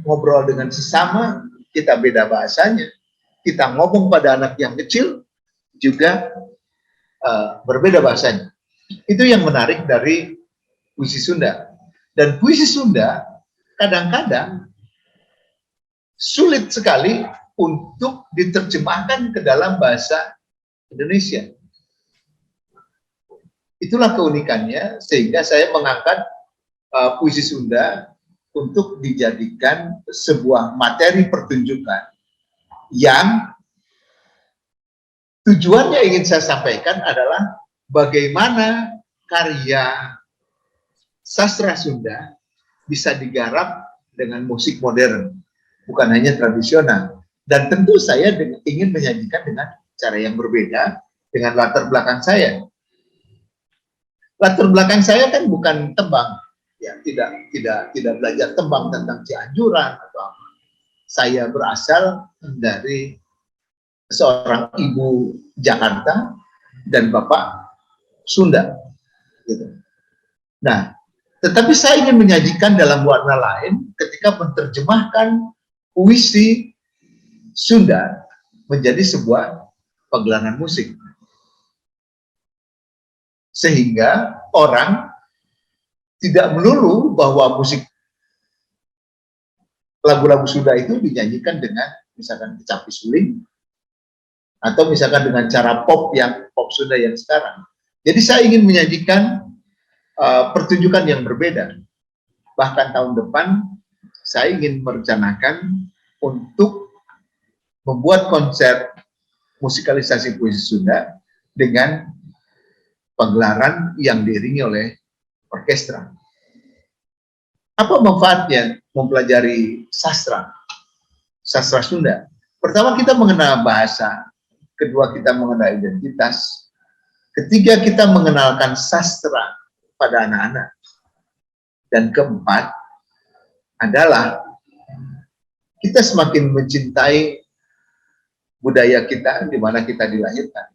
ngobrol dengan sesama, kita beda bahasanya. Kita ngomong pada anak yang kecil, juga berbeda bahasanya. Itu yang menarik dari puisi Sunda. Dan puisi Sunda kadang-kadang sulit sekali untuk diterjemahkan ke dalam bahasa Indonesia. Itulah keunikannya, sehingga saya mengangkat puisi Sunda untuk dijadikan sebuah materi pertunjukan yang tujuannya ingin saya sampaikan adalah bagaimana karya sastra Sunda bisa digarap dengan musik modern, bukan hanya tradisional. Dan tentu saya ingin menyajikan dengan cara yang berbeda dengan latar belakang saya. Latar belakang saya kan bukan tembang, ya tidak belajar tembang tentang Cianjuran atau apa. Saya berasal dari seorang ibu Jakarta dan bapak Sunda, gitu. Nah, tetapi saya ingin menyajikan dalam warna lain ketika menerjemahkan puisi Sunda menjadi sebuah pagelaran musik, sehingga orang tidak melulu bahwa musik lagu-lagu Sunda itu dinyanyikan dengan misalkan kecapi suling atau misalkan dengan cara pop Sunda yang sekarang. Jadi saya ingin menyajikan pertunjukan yang berbeda. Bahkan tahun depan saya ingin merencanakan untuk membuat konser musikalisasi puisi Sunda dengan pagelaran yang diiringi oleh orkestra. Apa manfaatnya mempelajari sastra Sunda? Pertama, kita mengenal bahasa. Kedua, kita mengenal identitas. Ketiga, kita mengenalkan sastra pada anak-anak. Dan keempat adalah kita semakin mencintai budaya kita di mana kita dilahirkan.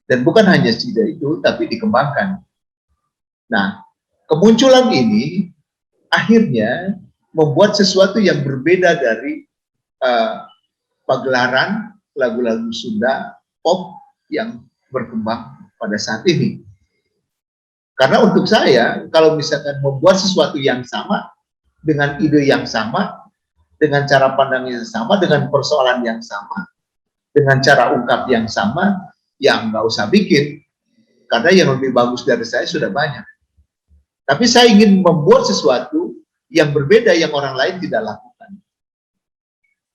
Dan bukan hanya saja itu, tapi dikembangkan. Nah, kemunculan ini akhirnya membuat sesuatu yang berbeda dari pagelaran lagu-lagu Sunda pop yang berkembang pada saat ini. Karena untuk saya, kalau misalkan membuat sesuatu yang sama, dengan ide yang sama, dengan cara pandang yang sama, dengan persoalan yang sama, dengan cara ungkap yang sama, yang nggak usah bikin. Karena yang lebih bagus dari saya sudah banyak. Tapi saya ingin membuat sesuatu yang berbeda yang orang lain tidak lakukan.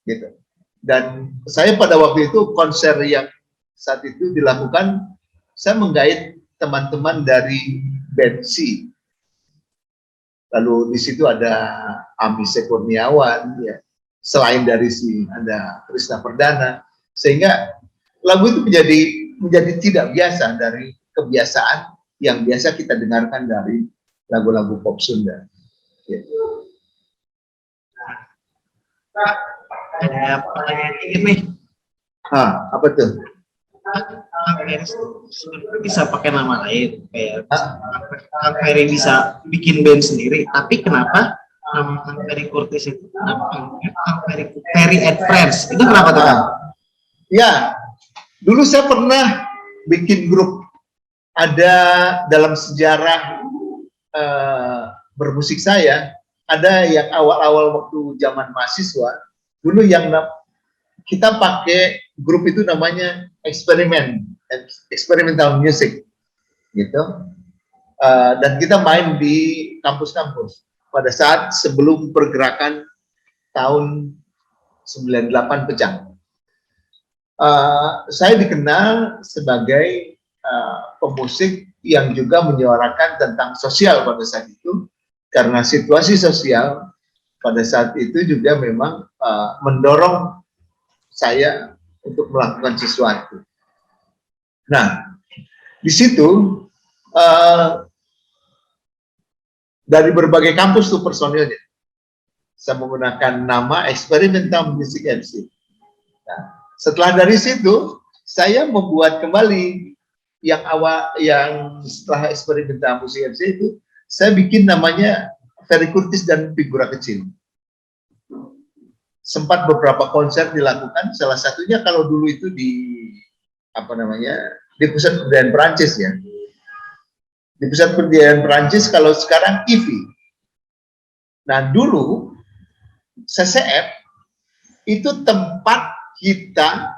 Gitu. Dan saya pada waktu itu konser yang saat itu dilakukan, saya menggait teman-teman dari band C. Lalu di situ ada Amise Kurniawan, ya. Selain dari si ada Krisna Perdana, sehingga lagu itu menjadi tidak biasa dari kebiasaan yang biasa kita dengarkan dari lagu-lagu pop Sunda. Ya. Ada pertanyaan dikit nih. Apa tuh? Sebenarnya bisa pakai nama lain, kayak Kang Ferry bisa bikin band sendiri, tapi kenapa nama Kang Ferry Curtis itu Kang Ferry and Friends itu kenapa tuh? Ya, dulu saya pernah bikin grup. Ada dalam sejarah bermusik saya, ada yang awal-awal waktu zaman mahasiswa, dulu yang kita pakai grup itu namanya experimental music, gitu. Dan kita main di kampus-kampus pada saat sebelum pergerakan tahun 98 pecah. Saya dikenal sebagai pemusik yang juga menyuarakan tentang sosial pada saat itu, karena situasi sosial pada saat itu juga memang mendorong saya untuk melakukan sesuatu. Nah, di situ dari berbagai kampus tuh personilnya, saya menggunakan nama Experimental Music MC. Nah, setelah dari situ saya membuat kembali yang setelah Experimental Music MC itu saya bikin namanya Ferry Curtis dan Figura Kecil. Sempat beberapa konser dilakukan, salah satunya kalau dulu itu di pusat kebudayaan Perancis ya. Di pusat kebudayaan Perancis, kalau sekarang IFI. Nah dulu CCF itu tempat kita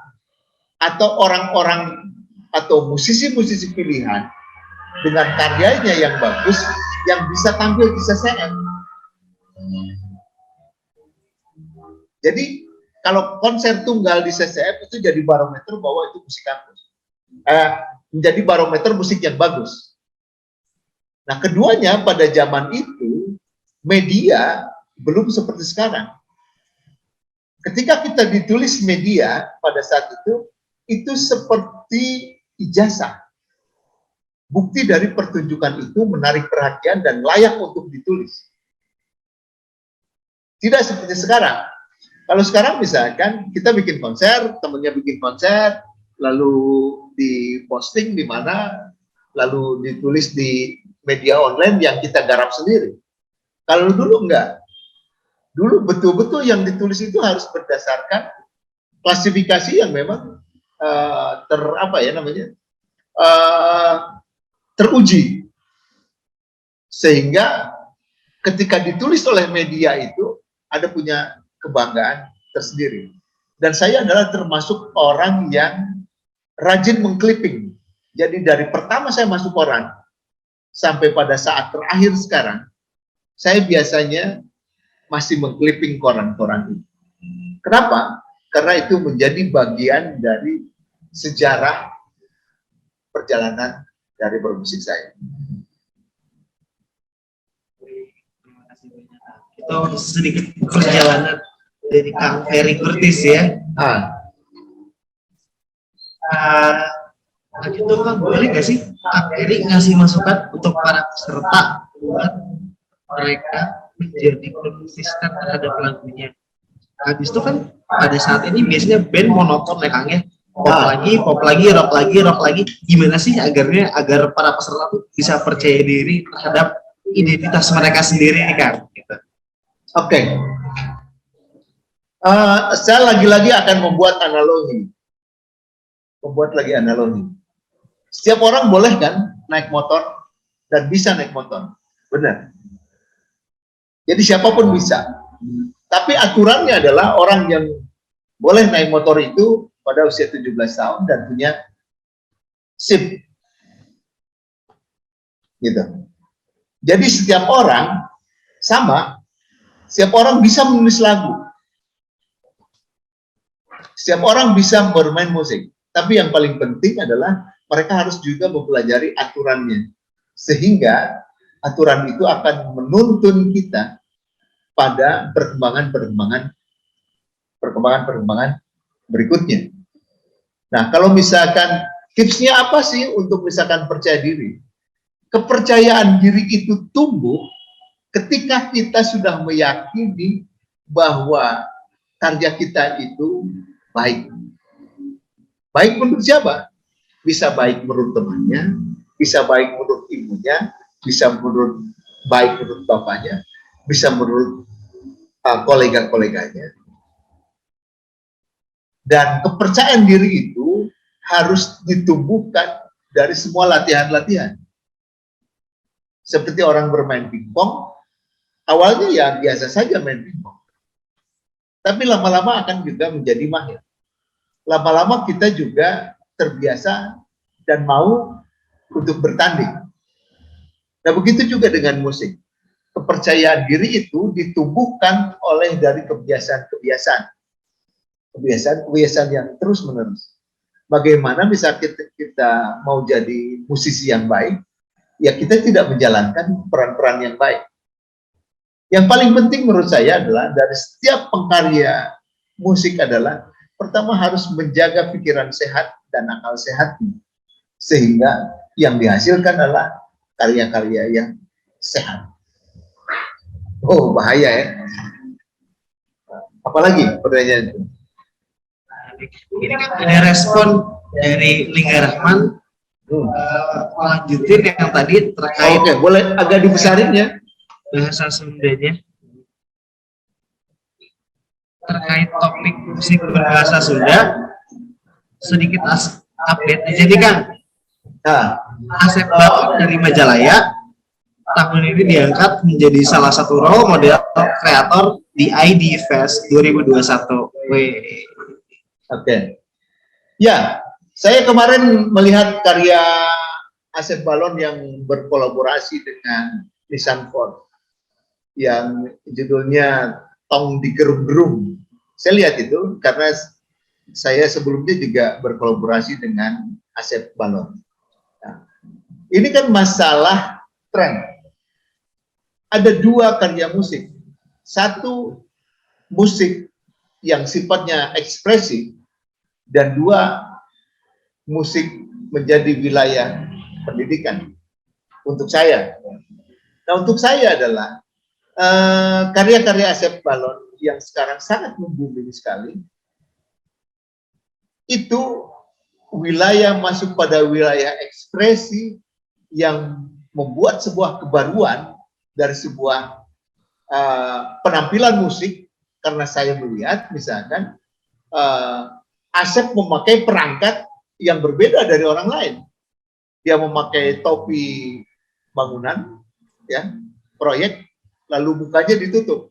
atau orang-orang atau musisi-musisi pilihan dengan karyanya yang bagus yang bisa tampil di CCF. Jadi kalau konser tunggal di CCF itu jadi barometer bahwa itu musik kampus. Menjadi barometer musik yang bagus. Nah, keduanya pada zaman itu media belum seperti sekarang. Ketika kita ditulis media pada saat itu seperti ijazah. Bukti dari pertunjukan itu menarik perhatian dan layak untuk ditulis. Tidak seperti sekarang. Kalau sekarang misalkan kita bikin konser, temennya bikin konser, lalu diposting di mana, lalu ditulis di media online yang kita garap sendiri. Kalau dulu enggak. Dulu betul-betul yang ditulis itu harus berdasarkan klasifikasi yang memang teruji. Sehingga ketika ditulis oleh media itu ada punya kebanggaan tersendiri. Dan saya adalah termasuk orang yang rajin mengclipping. Jadi dari pertama saya masuk koran sampai pada saat terakhir sekarang, saya biasanya masih mengclipping koran-koran itu. Kenapa? Karena itu menjadi bagian dari sejarah perjalanan dari bermusik saya. Terima kasih banyak. Itu sedikit perjalanan dari Kang Ferry Curtis ya. Itu boleh nggak sih Kang Ferry ngasih masukan untuk para peserta buat mereka menjadi konsisten terhadap lagunya? Habis itu kan pada saat ini biasanya band monoton ya Kang ya, pop lagi, rock lagi. Gimana sih agar para peserta tuh bisa percaya diri terhadap identitas mereka sendiri Kang? Gitu. Oke. Saya lagi-lagi akan membuat analogi. Setiap orang boleh kan naik motor dan bisa naik motor. Benar. Jadi siapapun bisa. Tapi aturannya adalah orang yang boleh naik motor itu pada usia 17 tahun dan punya SIM. Gitu. Jadi setiap orang sama, setiap orang bisa menulis lagu. Setiap orang bisa bermain musik. Tapi yang paling penting adalah mereka harus juga mempelajari aturannya. Sehingga aturan itu akan menuntun kita pada perkembangan berikutnya. Nah, kalau misalkan tipsnya apa sih untuk misalkan percaya diri? Kepercayaan diri itu tumbuh ketika kita sudah meyakini bahwa karya kita itu baik. Baik menurut siapa? Bisa baik menurut temannya, bisa baik menurut ibunya, bisa baik menurut bapaknya, bisa menurut kolega-koleganya. Dan kepercayaan diri itu harus ditumbuhkan dari semua latihan-latihan. Seperti orang bermain pingpong, awalnya ya biasa saja main pingpong. Tapi lama-lama akan juga menjadi mahir. Lama-lama kita juga terbiasa dan mau untuk bertanding. Nah, begitu juga dengan musik. Kepercayaan diri itu ditumbuhkan oleh dari kebiasaan yang terus-menerus. Bagaimana bisa kita mau jadi musisi yang baik, ya kita tidak menjalankan peran-peran yang baik. Yang paling penting menurut saya adalah dari setiap pengkarya musik adalah pertama harus menjaga pikiran sehat dan akal sehat, sehingga yang dihasilkan adalah karya-karya yang sehat. Oh, bahaya ya. Apalagi pertanyaan itu? Ini kan ada respon dari Lingga Rahman lanjutin yang tadi terkait. Oke, boleh agak dibesarin ya bahasa Sundanya, terkait topik musik berbahasa Sunda. Sedikit update aja nih Kang. Asep Balon dari Majalaya tahun ini diangkat menjadi salah satu role model kreator di ID Fest 2021. Oke. Ya, saya kemarin melihat karya Asep Balon yang berkolaborasi dengan Nissan Ford yang judulnya Tong Digerung-gerung. Saya lihat itu karena saya sebelumnya juga berkolaborasi dengan Asep Balon. Nah, ini kan masalah tren. Ada dua karya musik. Satu musik yang sifatnya ekspresi, dan dua musik menjadi wilayah pendidikan untuk saya. Nah, untuk saya adalah karya-karya Asep Balon yang sekarang sangat membumi sekali, itu wilayah masuk pada wilayah ekspresi yang membuat sebuah kebaruan dari sebuah penampilan musik. Karena saya melihat misalkan Asep memakai perangkat yang berbeda dari orang lain. Dia memakai topi bangunan, ya, proyek, lalu mukanya ditutup.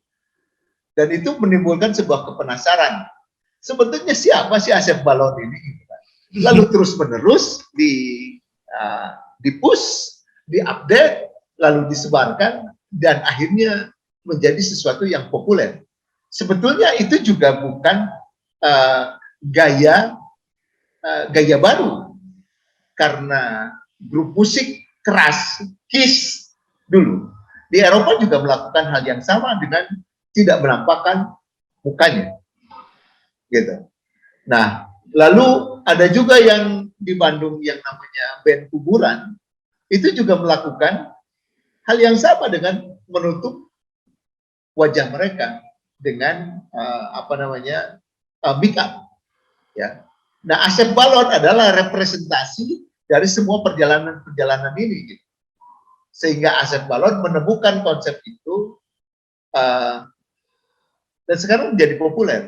Dan itu menimbulkan sebuah kepenasaran. Sebetulnya siapa sih Asep Balon ini? Lalu terus-menerus di-push, di-update, lalu disebarkan, dan akhirnya menjadi sesuatu yang populer. Sebetulnya itu juga bukan gaya baru, karena grup musik keras Kiss dulu di Eropa juga melakukan hal yang sama dengan tidak menampakkan mukanya, gitu. Nah, lalu ada juga yang di Bandung yang namanya band kuburan, itu juga melakukan hal yang sama dengan menutup wajah mereka dengan pick up, ya. Nah, Asep Balon adalah representasi dari semua perjalanan ini, gitu. Sehingga Asep Balon menemukan konsep itu dan sekarang menjadi populer.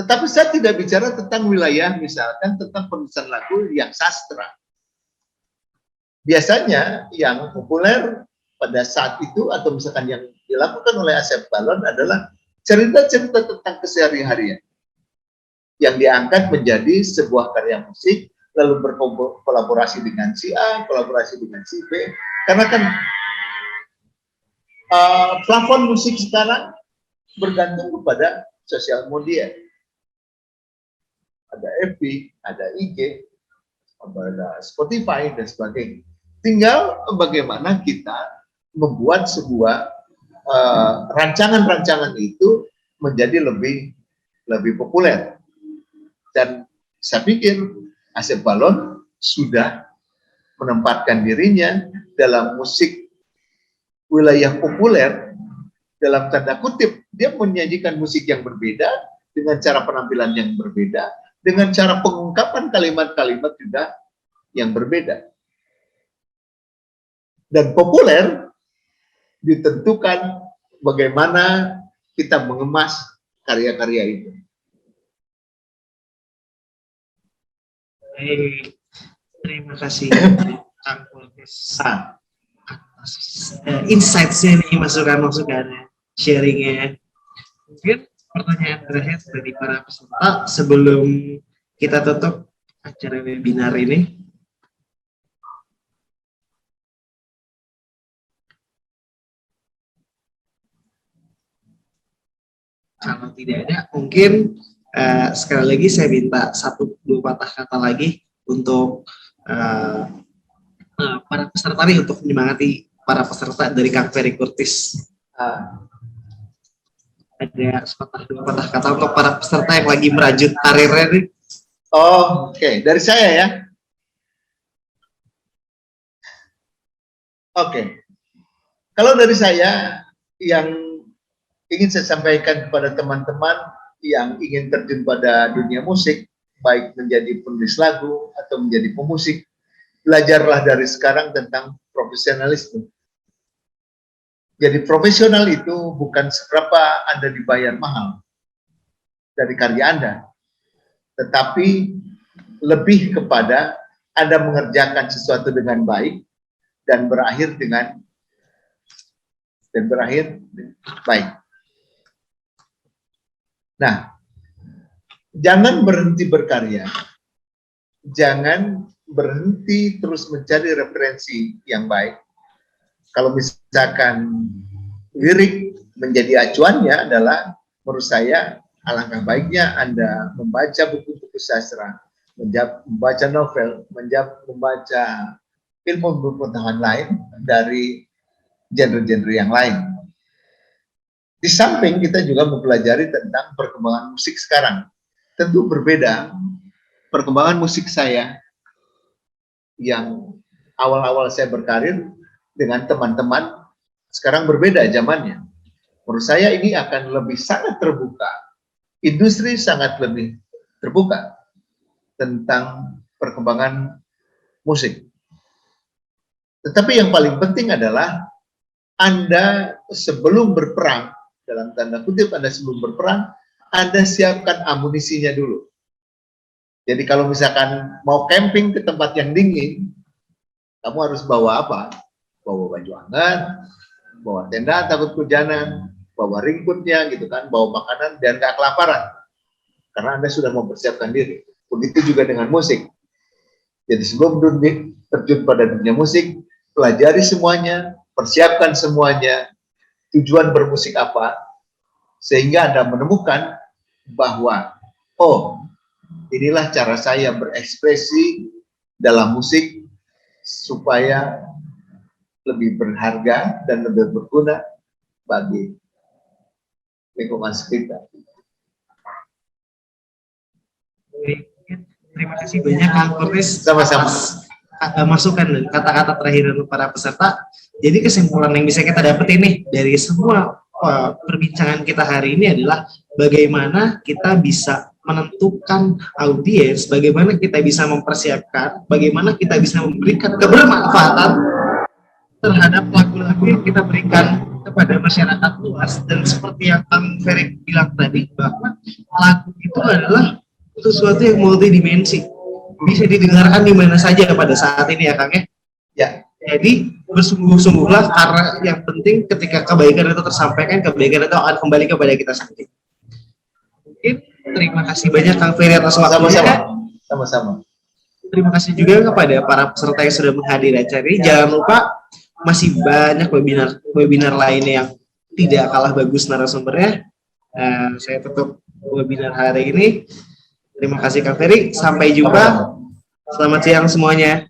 Tetapi saya tidak bicara tentang wilayah, misalkan tentang penulisan lagu yang sastra. Biasanya yang populer pada saat itu atau misalkan yang dilakukan oleh Asep Balon adalah cerita-cerita tentang keseharian yang diangkat menjadi sebuah karya musik, lalu berkolaborasi dengan si A, kolaborasi dengan si B. Karena kan plafon musik sekarang bergantung kepada sosial media. Ada FB, ada IG, ada Spotify, dan sebagainya. Tinggal bagaimana kita membuat sebuah rancangan-rancangan itu menjadi lebih populer. Dan saya pikir Asep Balon sudah menempatkan dirinya dalam musik wilayah populer, dalam tanda kutip, dia menyajikan musik yang berbeda, dengan cara penampilan yang berbeda, dengan cara pengungkapan kalimat-kalimat juga yang berbeda. Dan populer ditentukan bagaimana kita mengemas karya-karya itu. Baik, terima kasih Kang Polkes atas insights-nya nih, masukan-masukannya, sharingnya. Mungkin pertanyaan terakhir dari para peserta sebelum kita tutup acara webinar ini. Kalau tidak ada, mungkin sekali lagi saya minta 1-2 patah kata lagi untuk para peserta nih, untuk menyemangati para peserta dari Kang Ferry Kurtis. Ada 1-2 patah kata untuk para peserta yang lagi merajut karirnya nih. Oh, oke. Dari saya ya. Oke. Kalau dari saya, yang ingin saya sampaikan kepada teman-teman yang ingin terjun pada dunia musik, baik menjadi penulis lagu atau menjadi pemusik, belajarlah dari sekarang tentang profesionalisme. Jadi profesional itu bukan seberapa Anda dibayar mahal dari karya Anda, tetapi lebih kepada Anda mengerjakan sesuatu dengan baik dan berakhir baik. Nah, jangan berhenti berkarya, jangan berhenti terus mencari referensi yang baik. Kalau misalkan lirik menjadi acuannya adalah, menurut saya alangkah baiknya Anda membaca buku-buku sastra, membaca novel, membaca ilmu pengetahuan lain dari genre-genre yang lain. Di samping kita juga mempelajari tentang perkembangan musik sekarang. Tentu berbeda perkembangan musik saya yang awal-awal saya berkarir dengan teman-teman, sekarang berbeda zamannya. Menurut saya ini akan lebih sangat terbuka. Industri sangat lebih terbuka tentang perkembangan musik. Tetapi yang paling penting adalah Anda sebelum berperang, dalam tanda kutip Anda sebelum berperang, Anda siapkan amunisinya dulu. Jadi kalau misalkan mau camping ke tempat yang dingin, kamu harus bawa apa? Bawa baju hangat, bawa tenda takut kehujanan, bawa ringkutnya gitu kan, bawa makanan dan gak kelaparan. Karena Anda sudah mempersiapkan diri. Begitu juga dengan musik. Jadi sebelum terjun pada dunia musik, pelajari semuanya, persiapkan semuanya, tujuan bermusik apa, sehingga Anda menemukan bahwa, oh, inilah cara saya berekspresi dalam musik supaya lebih berharga dan lebih berguna bagi lingkungan sekitar. Terima kasih banyak Kang Kurtis. Sama-sama. Masukan dan kata-kata terakhir untuk para peserta. Jadi kesimpulan yang bisa kita dapat ini dari semua perbincangan kita hari ini adalah bagaimana kita bisa menentukan audiens, bagaimana kita bisa mempersiapkan, bagaimana kita bisa memberikan kebermanfaatan terhadap lagu-lagu yang kita berikan kepada masyarakat luas. Dan seperti yang Kang Ferry bilang tadi, bahwa lagu itu adalah sesuatu yang multidimensi, bisa didengarkan di mana saja pada saat ini ya Kang ya. Ya. Jadi bersungguh-sungguhlah, karena yang penting ketika kebaikan itu tersampaikan, kebaikan itu akan kembali kepada kita sendiri. Mungkin terima kasih banyak Kang Ferry atas waktunya. Sama-sama. Terima kasih juga kepada para peserta yang sudah menghadiri acara ini. Jangan lupa masih banyak webinar lainnya yang tidak kalah bagus narasumbernya. Saya tutup webinar hari ini. Terima kasih Kang Ferry. Sampai jumpa. Selamat siang semuanya.